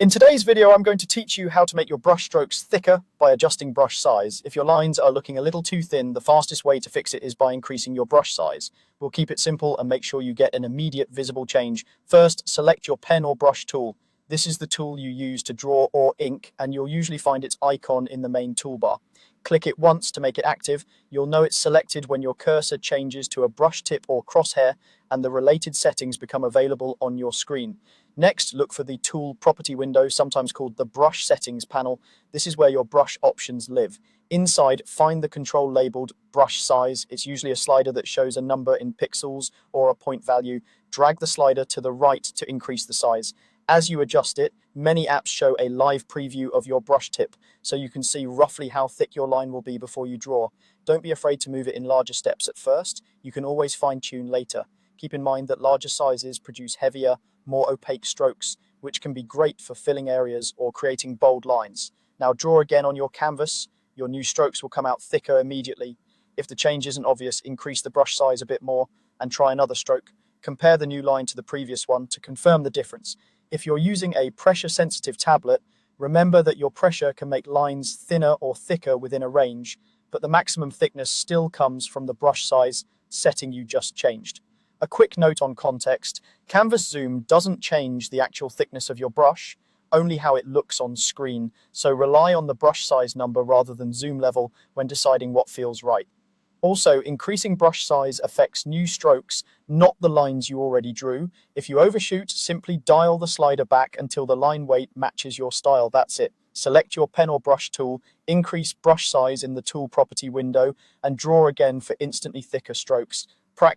In today's video, I'm going to teach you how to make your brush strokes thicker by adjusting brush size. If your lines are looking a little too thin, the fastest way to fix it is by increasing your brush size. We'll keep it simple and make sure you get an immediate visible change. First, select your pen or brush tool. This is the tool you use to draw or ink, and you'll usually find its icon in the main toolbar. Click it once to make it active. You'll know it's selected when your cursor changes to a brush tip or crosshair and the related settings become available on your screen. Next, look for the Tool Property window, sometimes called the Brush Settings panel. This is where your brush options live. Inside, find the control labeled Brush Size. It's usually a slider that shows a number in pixels or a point value. Drag the slider to the right to increase the size. As you adjust it, many apps show a live preview of your brush tip, so you can see roughly how thick your line will be before you draw. Don't be afraid to move it in larger steps at first. You can always fine-tune later. Keep in mind that larger sizes produce heavier, more opaque strokes, which can be great for filling areas or creating bold lines. Now draw again on your canvas. Your new strokes will come out thicker immediately. If the change isn't obvious, increase the brush size a bit more and try another stroke. Compare the new line to the previous one to confirm the difference. If you're using a pressure-sensitive tablet, remember that your pressure can make lines thinner or thicker within a range, but the maximum thickness still comes from the brush size setting you just changed. A quick note on context: canvas zoom doesn't change the actual thickness of your brush, only how it looks on screen, so rely on the brush size number rather than zoom level when deciding what feels right. Also, increasing brush size affects new strokes, not the lines you already drew. If you overshoot, simply dial the slider back until the line weight matches your style. That's it. Select your pen or brush tool, increase brush size in the Tool Property window, and draw again for instantly thicker strokes. Practice